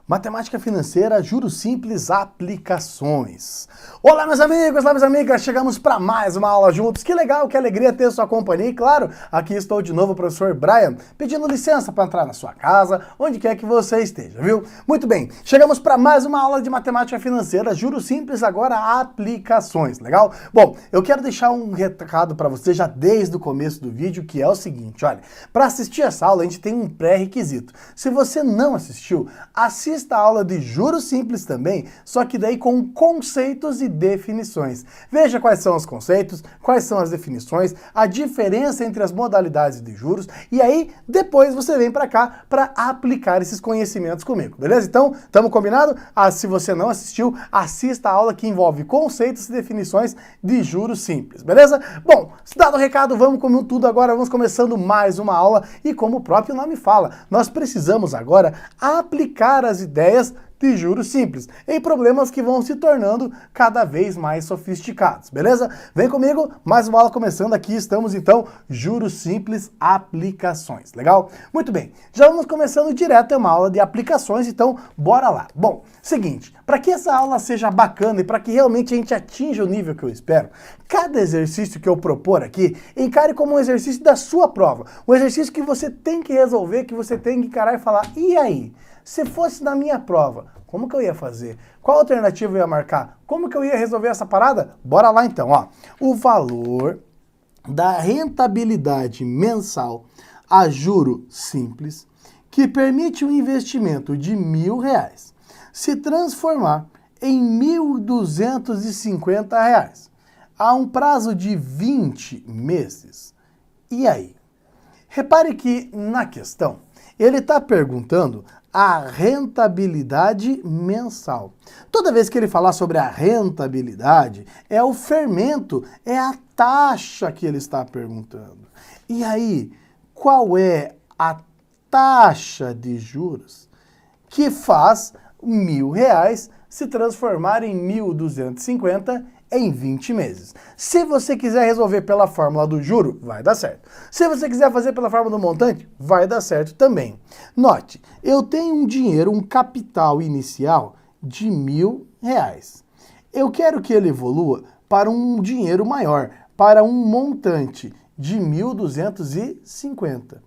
Matemática financeira, juros simples, aplicações. Olá, meus amigos, olá, minhas amigas, chegamos para mais uma aula juntos. Que legal, que alegria ter sua companhia. E claro, aqui estou de novo, o professor Brian, pedindo licença para entrar na sua casa, onde quer que você esteja, viu? Muito bem, chegamos para mais uma aula de matemática financeira, juros simples, agora aplicações, legal? Bom, eu quero deixar um recado para você já desde o começo do vídeo, que é o seguinte, olha, para assistir essa aula a gente tem um pré-requisito. Se você não assistiu, assista a aula de juros simples também, só que daí com conceitos e definições. Veja quais são os conceitos, quais são as definições, a diferença entre as modalidades de juros, e aí depois você vem para cá para aplicar esses conhecimentos comigo, beleza? Então, estamos combinados? Se você não assistiu, assista a aula que envolve conceitos e definições de juros simples, beleza? Bom, dado o recado, vamos com tudo agora, vamos começando mais uma aula, e como o próprio nome fala, nós precisamos agora aplicar as ideias de juros simples em problemas que vão se tornando cada vez mais sofisticados, beleza? Vem comigo, mais uma aula começando aqui, estamos então, juros simples, aplicações, legal? Muito bem, já vamos começando direto, é uma aula de aplicações, então bora lá. Bom, seguinte, para que essa aula seja bacana e para que realmente a gente atinja o nível que eu espero, cada exercício que eu propor aqui, encare como um exercício da sua prova, um exercício que você tem que resolver, que você tem que encarar e falar, e aí? Se fosse na minha prova, como que eu ia fazer? Qual alternativa eu ia marcar? Como que eu ia resolver essa parada? Bora lá então, ó. O valor da rentabilidade mensal a juro simples que permite um investimento de R$ 1.000 se transformar em R$ 1.250 a um prazo de 20 meses. E aí? Repare que na questão ele está perguntando a rentabilidade mensal. Toda vez que ele falar sobre a rentabilidade, é o fermento, é a taxa que ele está perguntando. E aí, qual é a taxa de juros que faz R$ 1.000 se transformar em 1.250 em 20 meses. Se você quiser resolver pela fórmula do juro, vai dar certo. Se você quiser fazer pela fórmula do montante, vai dar certo também. Note, eu tenho um dinheiro, um capital inicial de R$ 1.000. Eu quero que ele evolua para um dinheiro maior, para um montante de 1.250.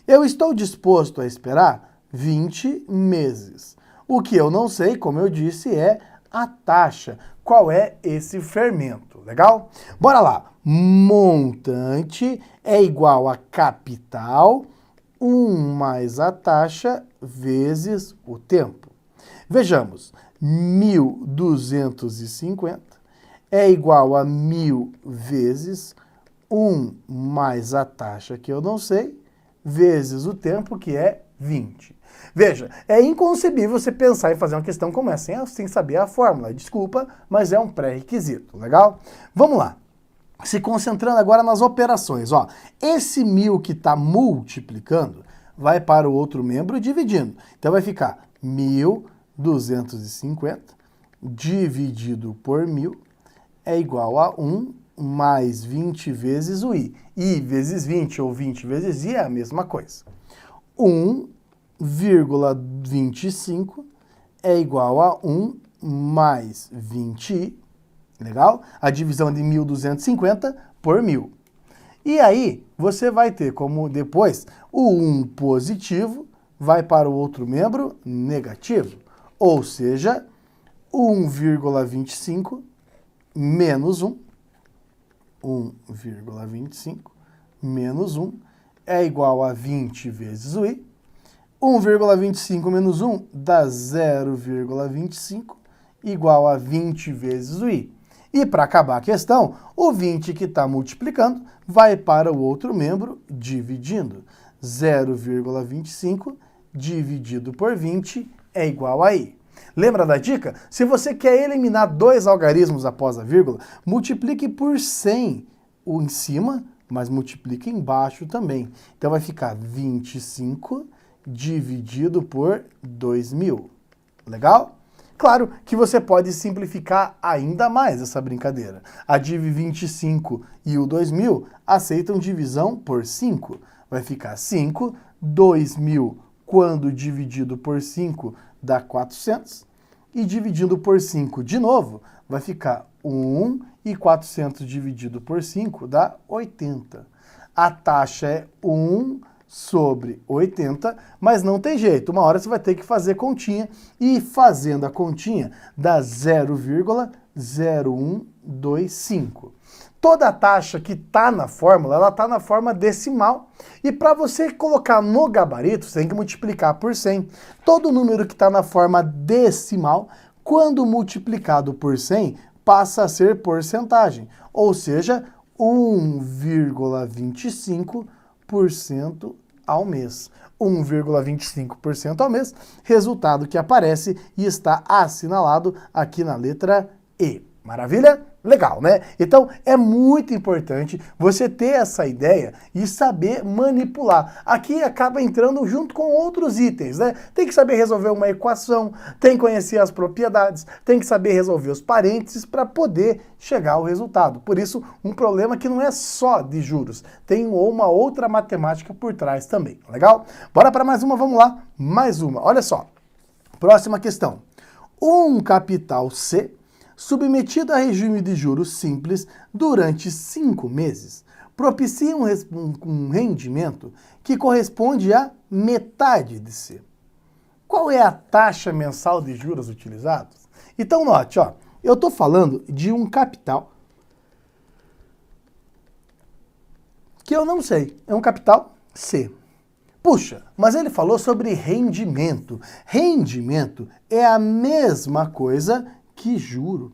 Eu estou disposto a esperar 20 meses. O que eu não sei, como eu disse, é a taxa. Qual é esse fermento, legal? Bora lá. Montante é igual a capital, 1 mais a taxa, vezes o tempo. Vejamos, 1.250 é igual a 1.000 vezes 1 mais a taxa, que eu não sei, vezes o tempo, que é 20. Veja, é inconcebível você pensar em fazer uma questão como essa sem saber a fórmula. Desculpa, mas é um pré-requisito, legal? Vamos lá. Se concentrando agora nas operações, ó. Esse 1.000 que está multiplicando vai para o outro membro dividindo. Então vai ficar 1.250 dividido por 1.000 é igual a 1 mais 20 vezes o i. I vezes 20 ou 20 vezes i é a mesma coisa. 1,25 é igual a 1 mais 20i, legal? A divisão de 1.250 por 1.000. E aí, você vai ter como depois, o 1 positivo vai para o outro membro negativo. Ou seja, 1,25 menos 1, 1,25 menos 1 é igual a 20 vezes o i. 1,25 menos 1 dá 0,25 igual a 20 vezes o i. E para acabar a questão, o 20 que está multiplicando vai para o outro membro dividindo. 0,25 dividido por 20 é igual a i. Lembra da dica? Se você quer eliminar dois algarismos após a vírgula, multiplique por 100 o em cima, mas multiplique embaixo também. Então vai ficar 25 dividido por 2.000. Legal? Claro que você pode simplificar ainda mais essa brincadeira. A div 25 e o 2.000 aceitam divisão por 5. Vai ficar 5, 2.000 quando dividido por 5 dá 400, e dividindo por 5 de novo, vai ficar 1, e 400 dividido por 5 dá 80. A taxa é 1 sobre 80, mas não tem jeito, uma hora você vai ter que fazer continha, e fazendo a continha dá 0,0125. Toda a taxa que está na fórmula, ela está na forma decimal. E para você colocar no gabarito, você tem que multiplicar por 100. Todo número que está na forma decimal, quando multiplicado por 100, passa a ser porcentagem. Ou seja, 1,25% ao mês. 1,25% ao mês, resultado que aparece e está assinalado aqui na letra E. Maravilha? Legal, né? Então, é muito importante você ter essa ideia e saber manipular. Aqui acaba entrando junto com outros itens, né? Tem que saber resolver uma equação, tem que conhecer as propriedades, tem que saber resolver os parênteses para poder chegar ao resultado. Por isso, um problema que não é só de juros, tem uma outra matemática por trás também. Legal? Bora para mais uma, vamos lá. Mais uma. Olha só. Próxima questão. Um capital C submetido a regime de juros simples durante 5 meses, propicia um rendimento que corresponde a metade de C. Qual é a taxa mensal de juros utilizados? Então note, ó, eu estou falando de um capital que eu não sei, é um capital C. Puxa, mas ele falou sobre rendimento. Rendimento é a mesma coisa que juro.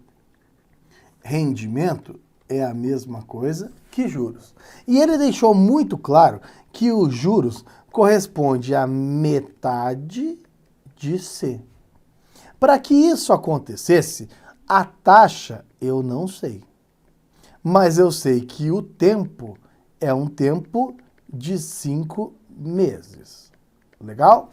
Rendimento é a mesma coisa que juros. E ele deixou muito claro que os juros corresponde a metade de C. Para que isso acontecesse, a taxa eu não sei. Mas eu sei que o tempo é um tempo de 5 meses. Legal?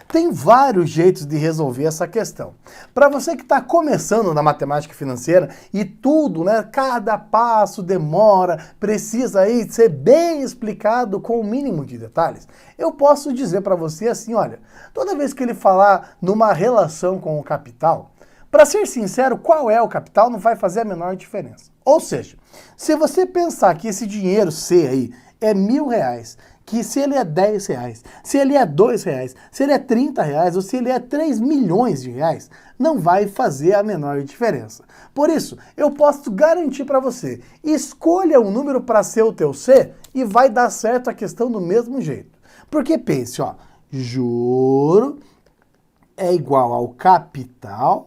Tem vários jeitos de resolver essa questão. Para você que está começando na matemática financeira e tudo, né, cada passo demora, precisa aí ser bem explicado com o mínimo de detalhes, eu posso dizer para você assim, olha, toda vez que ele falar numa relação com o capital, para ser sincero, qual é o capital não vai fazer a menor diferença. Ou seja, se você pensar que esse dinheiro C aí é R$1.000, que se ele é R$10, se ele é R$2, se ele é R$30 ou se ele é 3 milhões de reais, não vai fazer a menor diferença. Por isso, eu posso garantir para você, escolha um número para ser o teu C e vai dar certo a questão do mesmo jeito. Porque pense, ó, juro é igual ao capital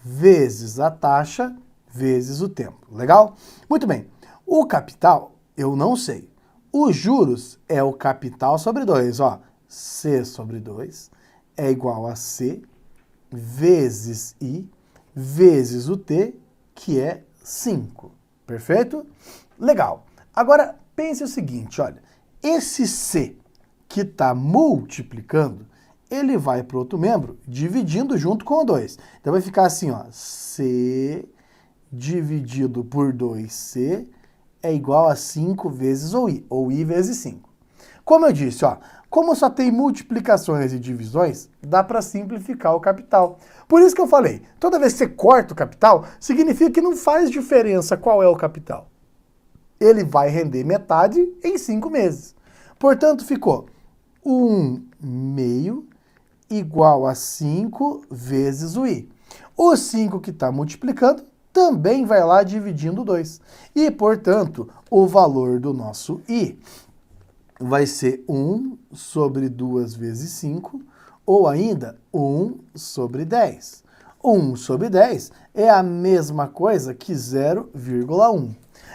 vezes a taxa vezes o tempo. Legal? Muito bem. O capital eu não sei. Os juros é o capital sobre 2, ó. C sobre 2 é igual a C vezes I vezes o T, que é 5. Perfeito? Legal. Agora, pense o seguinte, olha. Esse C que está multiplicando, ele vai para o outro membro dividindo junto com o 2. Então vai ficar assim, ó. C dividido por 2C é igual a 5 vezes ou I vezes 5. Como eu disse, ó, como só tem multiplicações e divisões, dá para simplificar o capital. Por isso que eu falei, toda vez que você corta o capital, significa que não faz diferença qual é o capital. Ele vai render metade em 5 meses. Portanto, ficou 1/2 igual a 5 vezes o I. O 5 que está multiplicando também vai lá dividindo 2. E, portanto, o valor do nosso I vai ser 1 sobre 2 vezes 5, ou ainda 1 sobre 10. 1 sobre 10 é a mesma coisa que 0,1.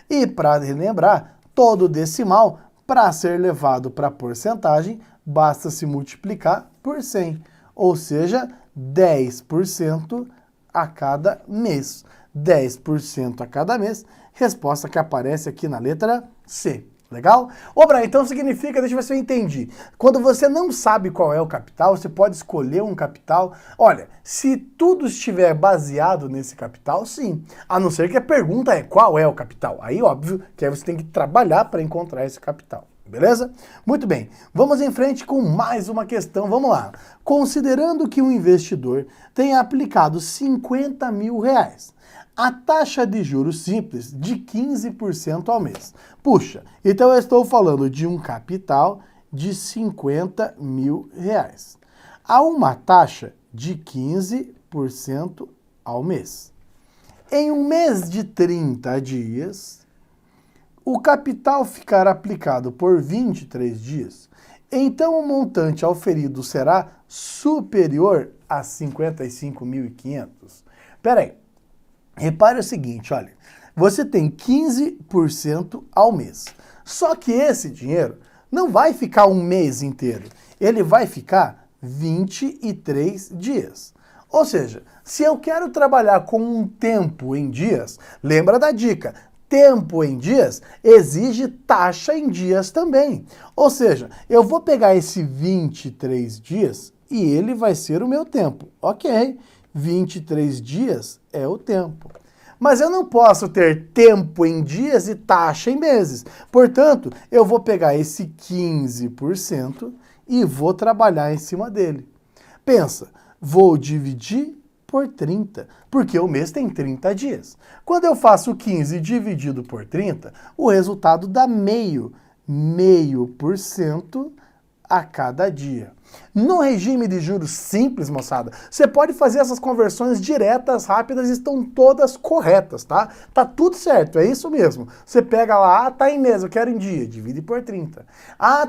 E, para relembrar, todo decimal, para ser levado para porcentagem, basta se multiplicar por 100, ou seja, 10% a cada mês. 10% a cada mês, resposta que aparece aqui na letra C. Legal? Ô, Brian, então significa, deixa eu ver se eu entendi. Quando você não sabe qual é o capital, você pode escolher um capital. Olha, se tudo estiver baseado nesse capital, sim. A não ser que a pergunta é qual é o capital. Aí, óbvio, que aí você tem que trabalhar para encontrar esse capital. Beleza? Muito bem, vamos em frente com mais uma questão, vamos lá. Considerando que um investidor tenha aplicado 50 mil reais, a taxa de juros simples de 15% ao mês. Puxa, então eu estou falando de um capital de 50 mil reais, a uma taxa de 15% ao mês. Em um mês de 30 dias, o capital ficará aplicado por 23 dias, então o montante auferido será superior a 55.500. Espera aí, repare o seguinte, olha, você tem 15% ao mês, só que esse dinheiro não vai ficar um mês inteiro, ele vai ficar 23 dias. Ou seja, se eu quero trabalhar com um tempo em dias, lembra da dica, tempo em dias exige taxa em dias também. Ou seja, eu vou pegar esse 23 dias e ele vai ser o meu tempo. Ok, 23 dias é o tempo. Mas eu não posso ter tempo em dias e taxa em meses. Portanto, eu vou pegar esse 15% e vou trabalhar em cima dele. Pensa, vou dividir por 30, porque o mês tem 30 dias. Quando eu faço 15 dividido por 30, o resultado dá meio por cento a cada dia. No regime de juros simples, moçada, você pode fazer essas conversões diretas, rápidas, e estão todas corretas, tá? Tá tudo certo, é isso mesmo. Você pega lá, tá em mês, eu quero em dia, divide por 30.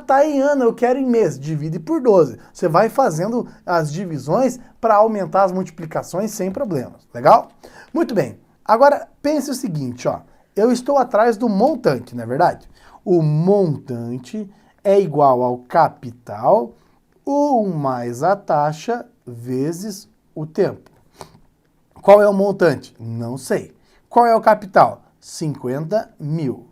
Tá em ano, eu quero em mês, divide por 12. Você vai fazendo as divisões para aumentar as multiplicações sem problemas, legal? Muito bem, agora pense o seguinte, ó, eu estou atrás do montante, não é verdade? O montante é igual ao capital 1 mais a taxa vezes o tempo. Qual é o montante? Não sei. Qual é o capital? 50 mil.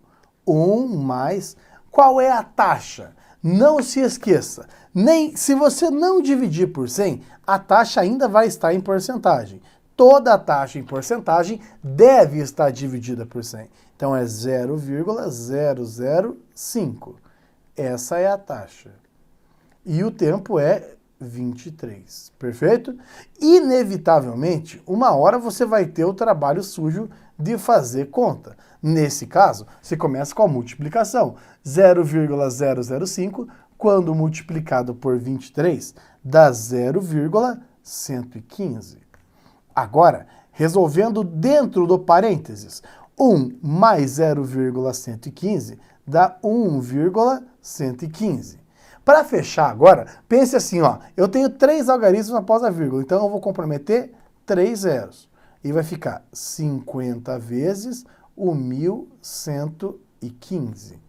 1 mais... Qual é a taxa? Não se esqueça, nem se você não dividir por 100, a taxa ainda vai estar em porcentagem. Toda a taxa em porcentagem deve estar dividida por 100. Então é 0,005. Essa é a taxa. E o tempo é 23, perfeito? Inevitavelmente, uma hora você vai ter o trabalho sujo de fazer conta. Nesse caso, você começa com a multiplicação. 0,005, quando multiplicado por 23, dá 0,115. Agora, resolvendo dentro do parênteses, 1 mais 0,115 dá 1,115. Para fechar agora, pense assim, ó, eu tenho 3 algarismos após a vírgula, então eu vou comprometer 3 zeros. E vai ficar 50 vezes o 1.115.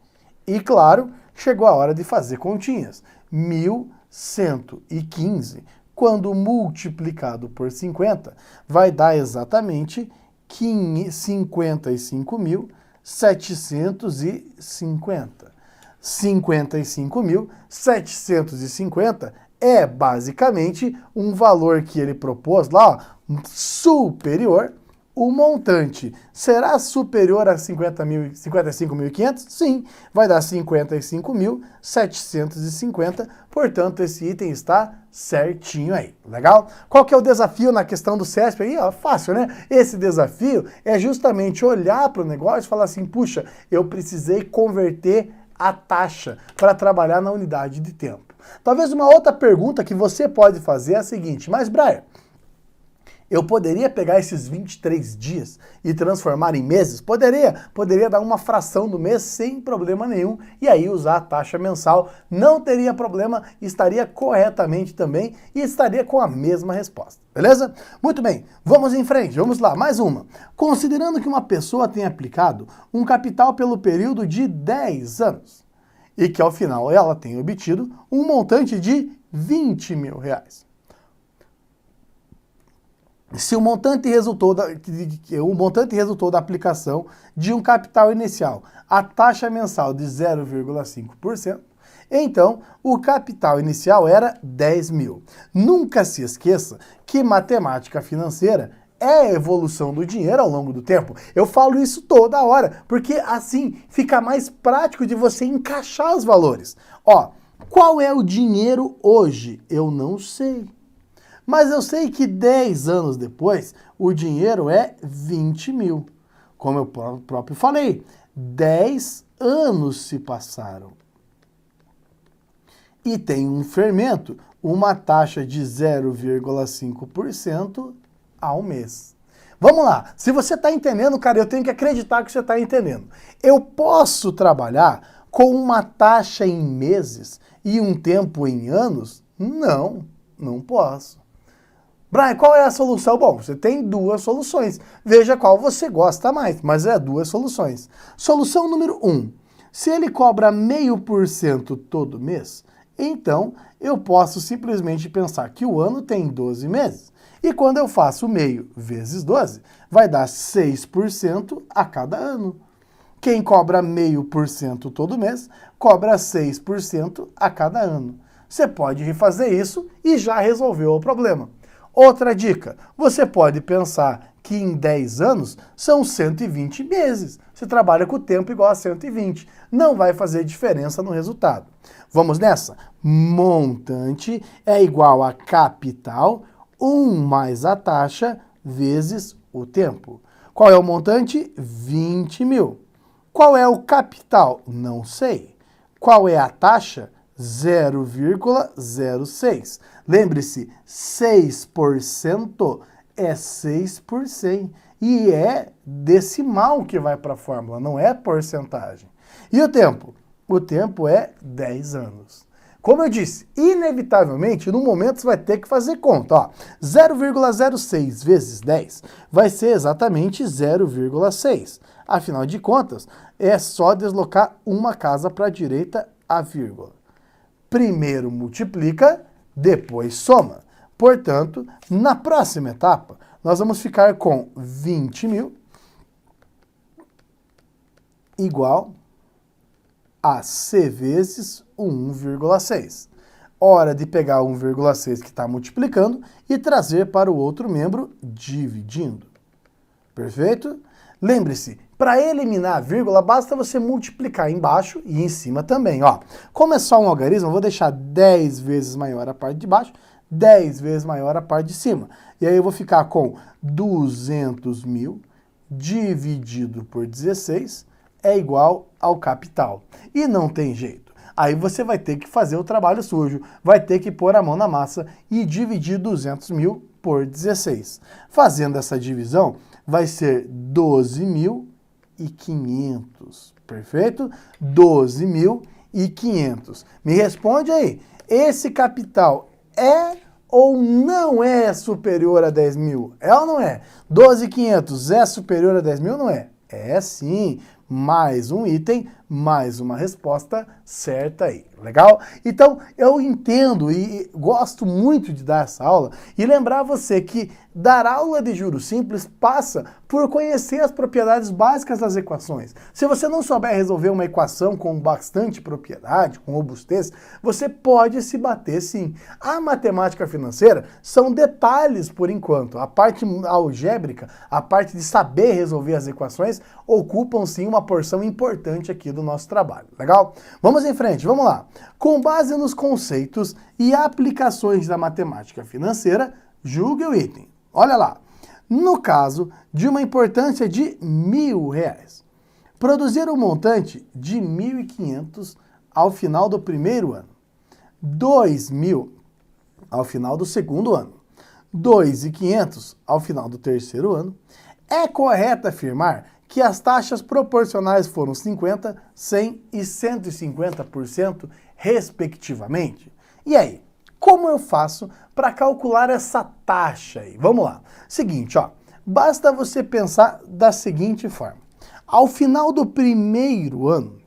E claro, chegou a hora de fazer continhas. 1.115, quando multiplicado por 50, vai dar exatamente 55.750. 55.750 é basicamente um valor que ele propôs lá, ó, superior. O montante será superior a 55.500? Sim, vai dar 55.750, portanto esse item está certinho aí, legal? Qual que é o desafio na questão do CESP aí? Ó, fácil, né? Esse desafio é justamente olhar para o negócio e falar assim, puxa, eu precisei converter a taxa para trabalhar na unidade de tempo. Talvez uma outra pergunta que você pode fazer é a seguinte, mas Brian, eu poderia pegar esses 23 dias e transformar em meses? Poderia dar uma fração do mês sem problema nenhum e aí usar a taxa mensal. Não teria problema, estaria corretamente também e estaria com a mesma resposta, beleza? Muito bem, vamos em frente, vamos lá, mais uma. Considerando que uma pessoa tenha aplicado um capital pelo período de 10 anos e que ao final ela tenha obtido um montante de 20 mil reais. Se o montante resultou da aplicação de um capital inicial, a taxa mensal de 0,5%, então o capital inicial era 10 mil. Nunca se esqueça que matemática financeira é a evolução do dinheiro ao longo do tempo. Eu falo isso toda hora, porque assim fica mais prático de você encaixar os valores. Ó, qual é o dinheiro hoje? Eu não sei. Mas eu sei que 10 anos depois, o dinheiro é 20 mil. Como eu próprio falei, 10 anos se passaram. E tem um fermento, uma taxa de 0,5% ao mês. Vamos lá, se você está entendendo, cara, eu tenho que acreditar que você está entendendo. Eu posso trabalhar com uma taxa em meses e um tempo em anos? Não, não posso. Brian, qual é a solução? Bom, você tem duas soluções. Veja qual você gosta mais, mas é duas soluções. Solução número 1. Se ele cobra 0,5% todo mês, então eu posso simplesmente pensar que o ano tem 12 meses. E quando eu faço meio vezes 12, vai dar 6% a cada ano. Quem cobra 0,5% todo mês, cobra 6% a cada ano. Você pode refazer isso e já resolveu o problema. Outra dica, você pode pensar que em 10 anos são 120 meses. Você trabalha com o tempo igual a 120. Não vai fazer diferença no resultado. Vamos nessa? Montante é igual a capital, 1 mais a taxa, vezes o tempo. Qual é o montante? 20 mil. Qual é o capital? Não sei. Qual é a taxa? 0,06. Lembre-se, 6% é 6%. E é decimal que vai para a fórmula, não é porcentagem. E o tempo? O tempo é 10 anos. Como eu disse, inevitavelmente, no momento você vai ter que fazer conta. Ó, 0,06 vezes 10 vai ser exatamente 0,6. Afinal de contas, é só deslocar uma casa para a direita, a vírgula. Primeiro multiplica, depois soma. Portanto, na próxima etapa, nós vamos ficar com 20 mil igual a C vezes 1,6. Hora de pegar 1,6 que está multiplicando e trazer para o outro membro dividindo. Perfeito? Lembre-se, para eliminar a vírgula, basta você multiplicar embaixo e em cima também. Ó, como é só um algarismo, eu vou deixar 10 vezes maior a parte de baixo, 10 vezes maior a parte de cima. E aí eu vou ficar com 200 mil dividido por 16 é igual ao capital. E não tem jeito. Aí você vai ter que fazer o trabalho sujo, vai ter que pôr a mão na massa e dividir 200 mil por 16. Fazendo essa divisão, vai ser 12.500. Perfeito? 12.500. Me responde aí, esse capital é ou não é superior a 10 mil? É ou não é? 12.500 é superior a 10 mil? Não é? É sim. Mais um item, mais uma resposta certa aí, legal? Então, eu entendo e gosto muito de dar essa aula e lembrar você que dar aula de juros simples passa por conhecer as propriedades básicas das equações. Se você não souber resolver uma equação com bastante propriedade, com robustez, você pode se bater sim. A matemática financeira são detalhes por enquanto. A parte algébrica, a parte de saber resolver as equações, ocupam sim uma porção importante aqui do nosso trabalho, legal? Vamos em frente, vamos lá. Com base nos conceitos e aplicações da matemática financeira, julgue o item. Olha lá, no caso de uma importância de R$1.000, produzir um montante de 1.500 ao final do primeiro ano, 2.000 ao final do segundo ano, 2.500 ao final do terceiro ano, é correto afirmar que as taxas proporcionais foram 50%, 100% e 150%, respectivamente? E aí, como eu faço para calcular essa taxa aí? Vamos lá. Seguinte, ó, basta você pensar da seguinte forma. Ao final do primeiro ano,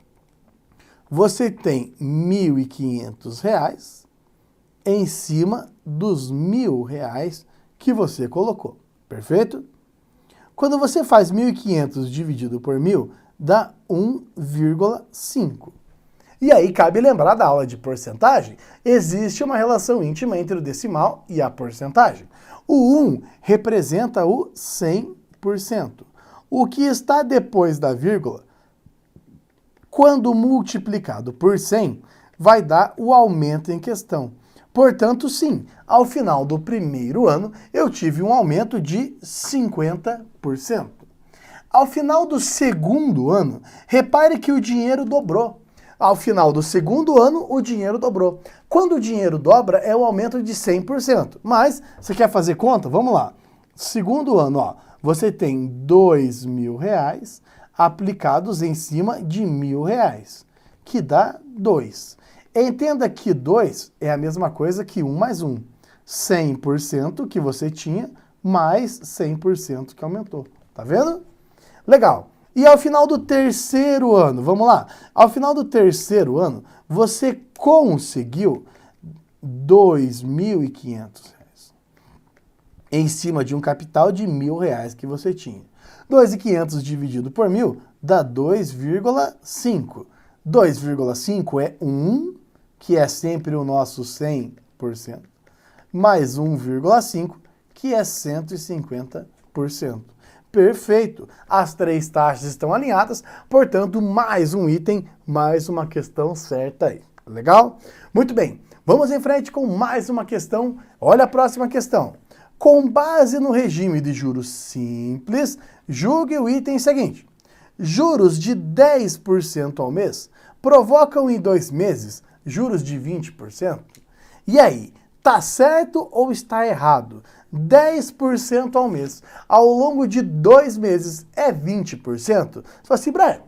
você tem R$1.500 em cima dos R$1.000 que você colocou, perfeito? Quando você faz 1.500 dividido por 1.000, dá 1,5. E aí cabe lembrar da aula de porcentagem, existe uma relação íntima entre o decimal e a porcentagem. O 1 representa o 100%. O que está depois da vírgula, quando multiplicado por 100, vai dar o aumento em questão. Portanto, sim, ao final do primeiro ano, eu tive um aumento de 50%. Ao final do segundo ano, repare que o dinheiro dobrou. Ao final do segundo ano, o dinheiro dobrou. Quando o dinheiro dobra, é o aumento de 100%. Mas, você quer fazer conta? Vamos lá. Segundo ano, ó, você tem R$2.000 aplicados em cima de R$1.000, que dá 2. Entenda que 2 é a mesma coisa que 1 mais 1. 100% que você tinha, mais 100% que aumentou. Tá vendo? Legal. E ao final do terceiro ano, vamos lá. Ao final do terceiro ano, você conseguiu R$2.500 em cima de um capital de R$1.000 que você tinha. 2.500 dividido por 1.000 dá 2,5. 2,5 é 1, que é sempre o nosso 100%, mais 1,5, que é 150%. Perfeito! As três taxas estão alinhadas, portanto, mais um item, mais uma questão certa aí. Legal? Muito bem, vamos em frente com mais uma questão. Olha a próxima questão. Com base no regime de juros simples, julgue o item seguinte. Juros de 10% ao mês provocam em 2 meses juros de 20%? E aí, tá certo ou está errado? 10% ao mês, ao longo de 2 meses, é 20%? Você fala assim, Brian,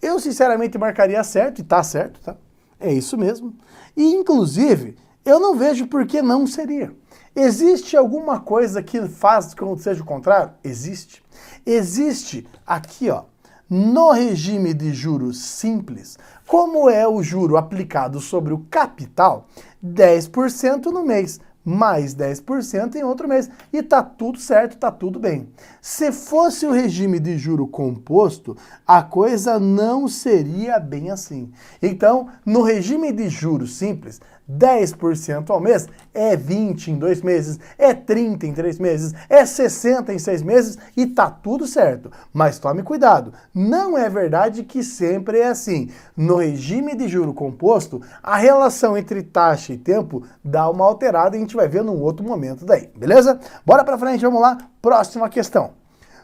eu sinceramente marcaria certo, e tá certo, tá? É isso mesmo. E, inclusive, eu não vejo por que não seria. Existe alguma coisa que faz com que seja o contrário? Existe. Existe aqui, ó, no regime de juros simples, como é o juro aplicado sobre o capital, 10% no mês, mais 10% em outro mês. E tá tudo certo, tá tudo bem. Se fosse o regime de juro composto, a coisa não seria bem assim. Então, no regime de juros simples, 10% ao mês é 20 em 2 meses, é 30 em 3 meses, é 60 em 6 meses e tá tudo certo. Mas tome cuidado, não é verdade que sempre é assim. No regime de juro composto, a relação entre taxa e tempo dá uma alterada e a gente vai ver num outro momento daí, beleza? Bora pra frente, vamos lá, próxima questão.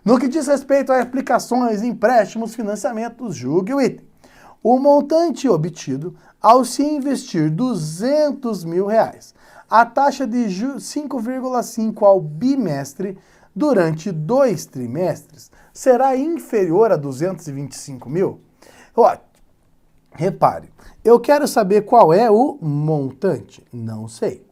No que diz respeito a aplicações, empréstimos, financiamentos, julgue o item. O montante obtido ao se investir R$200.000, a taxa de 5,5 ao bimestre durante 2 trimestres será inferior a 225 mil? Ó, repare, eu quero saber qual é o montante, não sei.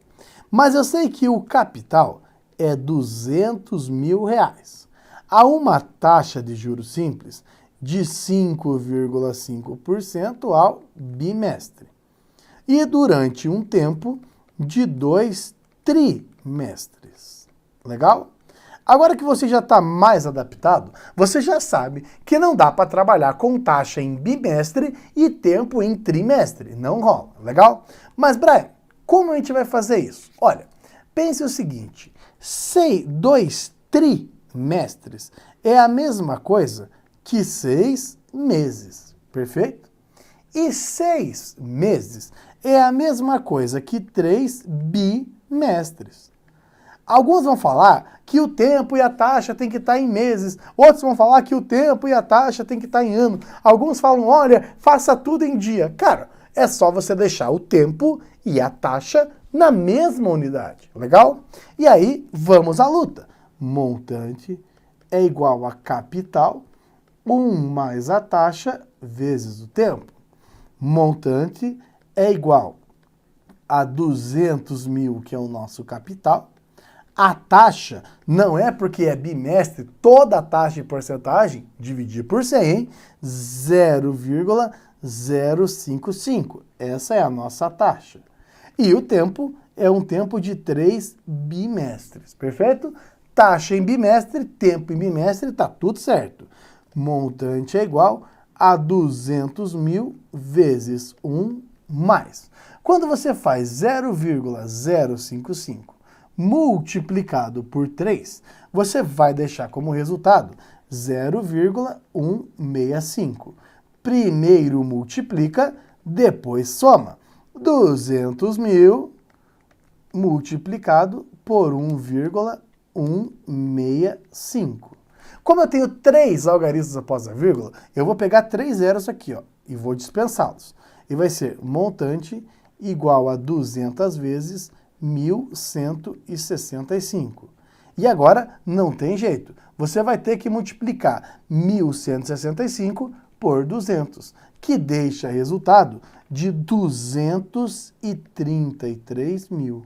Mas eu sei que o capital é R$200.000 a uma taxa de juros simples de 5,5% ao bimestre. E durante um tempo de 2 trimestres. Legal? Agora que você já está mais adaptado, você já sabe que não dá para trabalhar com taxa em bimestre e tempo em trimestre. Não rola, legal? Mas, Brian, como a gente vai fazer isso? Olha, pense o seguinte, 2 trimestres é a mesma coisa que 6 meses, perfeito? E 6 meses é a mesma coisa que 3 bimestres. Alguns vão falar que o tempo e a taxa tem que estar em meses, outros vão falar que o tempo e a taxa tem que estar em ano. Alguns falam, olha, faça tudo em dia. Cara, é só você deixar o tempo e a taxa na mesma unidade, legal? E aí, vamos à luta. Montante é igual a capital, 1 mais a taxa vezes o tempo. Montante é igual a 200.000, que é o nosso capital. A taxa não é porque é bimestre, toda a taxa de porcentagem, dividir por 100, hein? 0,055. Essa é a nossa taxa. E o tempo é um tempo de 3 bimestres, perfeito? Taxa em bimestre, tempo em bimestre, tá tudo certo. Montante é igual a 200.000 vezes 1 mais. Quando você faz 0,055 multiplicado por 3, você vai deixar como resultado 0,165. Primeiro multiplica, depois soma. 200.000 multiplicado por 1,165. Como eu tenho 3 algarismos após a vírgula, eu vou pegar 3 zeros aqui, ó, e vou dispensá-los. E vai ser montante igual a 200 vezes 1.165. E agora não tem jeito. Você vai ter que multiplicar 1.165 por 200, que deixa resultado de 233.000.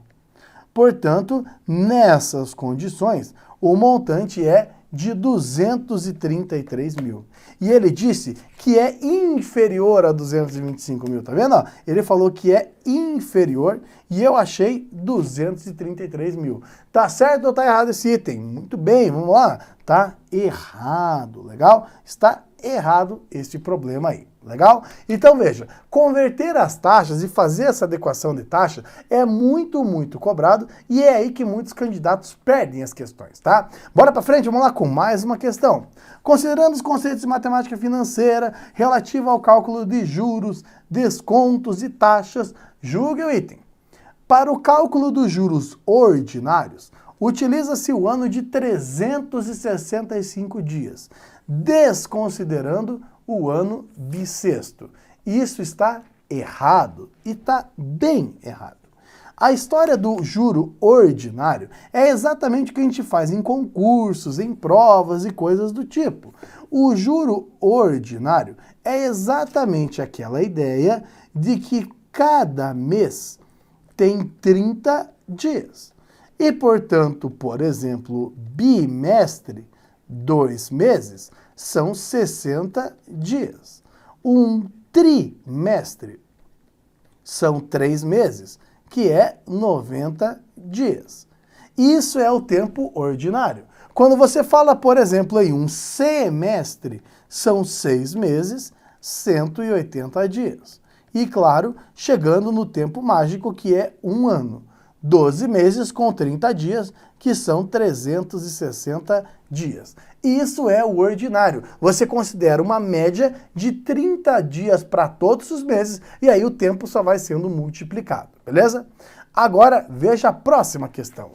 Portanto, nessas condições, o montante é de 233.000. E ele disse que é inferior a 225.000, tá vendo? Ele falou que é inferior e eu achei 233.000. Tá certo ou tá errado esse item? Muito bem, vamos lá. Tá errado, legal? Está errado este problema aí. Legal? Então veja, converter as taxas e fazer essa adequação de taxa é muito cobrado e é aí que muitos candidatos perdem as questões, tá? Bora pra frente, vamos lá com mais uma questão. Considerando os conceitos de matemática financeira relativa ao cálculo de juros, descontos e taxas, julgue o item. Para o cálculo dos juros ordinários, utiliza-se o ano de 365 dias, desconsiderando o ano bissexto. Isso está errado e está bem errado. A história do juro ordinário é exatamente o que a gente faz em concursos, em provas e coisas do tipo. O juro ordinário é exatamente aquela ideia de que cada mês tem 30 dias. E, portanto, por exemplo, bimestre, 2 meses, são 60 dias. Um trimestre são 3 meses, que é 90 dias. Isso é o tempo ordinário. Quando você fala, por exemplo, em um semestre, são 6 meses, 180 dias. E, claro, chegando no tempo mágico, que é 1 ano. 12 meses com 30 dias, que são 360 dias. Isso é o ordinário. Você considera uma média de 30 dias para todos os meses e aí o tempo só vai sendo multiplicado, beleza? Agora, veja a próxima questão.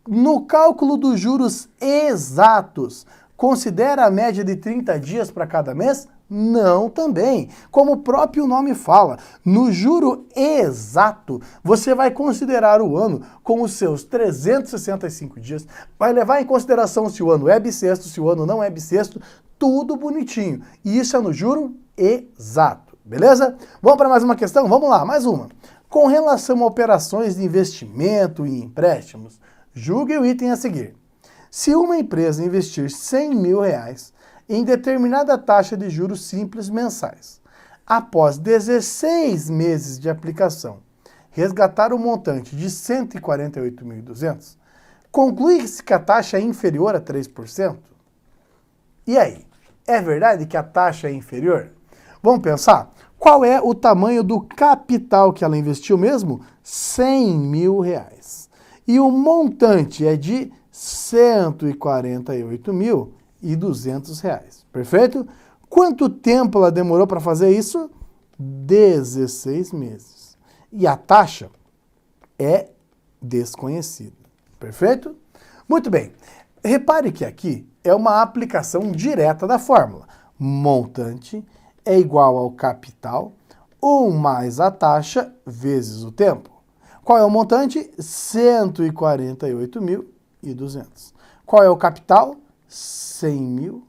No cálculo dos juros exatos, considera a média de 30 dias para cada mês? Não, também. Como o próprio nome fala, no juro exato, você vai considerar o ano com os seus 365 dias, vai levar em consideração se o ano é bissexto, se o ano não é bissexto, tudo bonitinho. E isso é no juro exato, beleza? Vamos para mais uma questão? Vamos lá, mais uma. Com relação a operações de investimento e empréstimos, julgue o item a seguir. Se uma empresa investir R$100.000 em determinada taxa de juros simples mensais, após 16 meses de aplicação, resgatar o montante de 148.200, conclui-se que a taxa é inferior a 3%? E aí, é verdade que a taxa é inferior? Vamos pensar? Qual é o tamanho do capital que ela investiu mesmo? R$100.000. E o montante é de R$148.200. Perfeito? Quanto tempo ela demorou para fazer isso? 16 meses. E a taxa é desconhecida. Perfeito? Muito bem. Repare que aqui é uma aplicação direta da fórmula. Montante é igual ao capital, 1 mais a taxa vezes o tempo. Qual é o montante? 148.200. Qual é o capital? 100.000.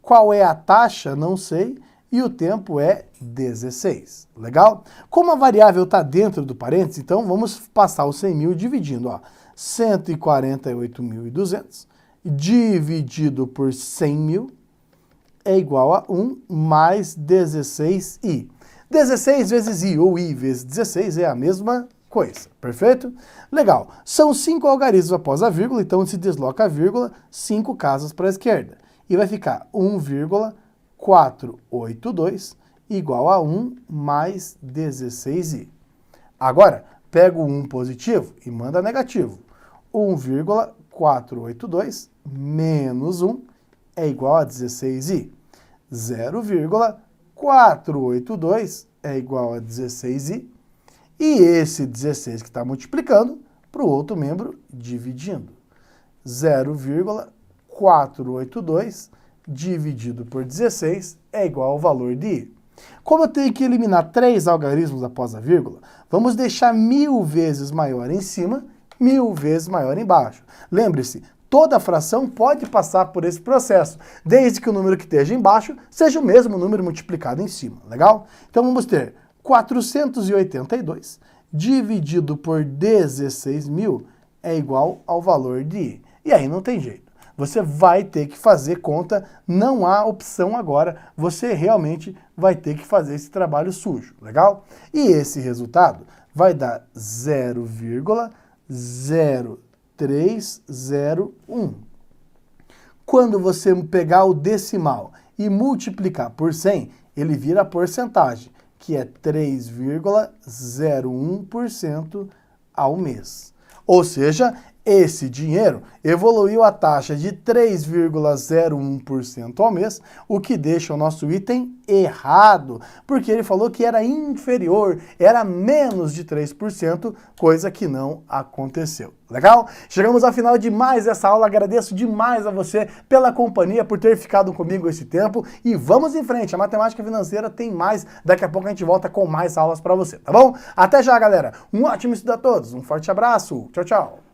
Qual é a taxa? Não sei. E o tempo é 16. Legal? Como a variável está dentro do parênteses, então vamos passar os 100.000 dividindo. 148.200 dividido por 100.000 é igual a 1 mais 16i. 16 vezes i ou i vezes 16 é a mesma coisa, perfeito? Legal. São 5 algarismos após a vírgula, então se desloca a vírgula 5 casas para a esquerda. E vai ficar 1,4 482 igual a 1 mais 16i. Agora, pega o 1 positivo e manda negativo. 1,482 menos 1 é igual a 16i. 0,482 é igual a 16i. E esse 16 que está multiplicando para o outro membro dividindo. 0,482 dividido por 16 é igual ao valor de i. Como eu tenho que eliminar 3 algarismos após a vírgula, vamos deixar 1000 vezes maior em cima, 1000 vezes maior embaixo. Lembre-se, toda fração pode passar por esse processo, desde que o número que esteja embaixo seja o mesmo número multiplicado em cima, legal? Então vamos ter 482 dividido por 16.000 é igual ao valor de i. E aí não tem jeito. Você vai ter que fazer conta, não há opção agora, você realmente vai ter que fazer esse trabalho sujo, legal? E esse resultado vai dar 0,0301. Quando você pegar o decimal e multiplicar por 100, ele vira a porcentagem, que é 3,01% ao mês. Ou seja, esse dinheiro evoluiu a taxa de 3,01% ao mês, o que deixa o nosso item errado, porque ele falou que era inferior, era menos de 3%, coisa que não aconteceu. Legal? Chegamos ao final de mais essa aula, agradeço demais a você pela companhia, por ter ficado comigo esse tempo, e vamos em frente, a matemática financeira tem mais, daqui a pouco a gente volta com mais aulas para você, tá bom? Até já, galera, um ótimo estudo a todos, um forte abraço, tchau, tchau!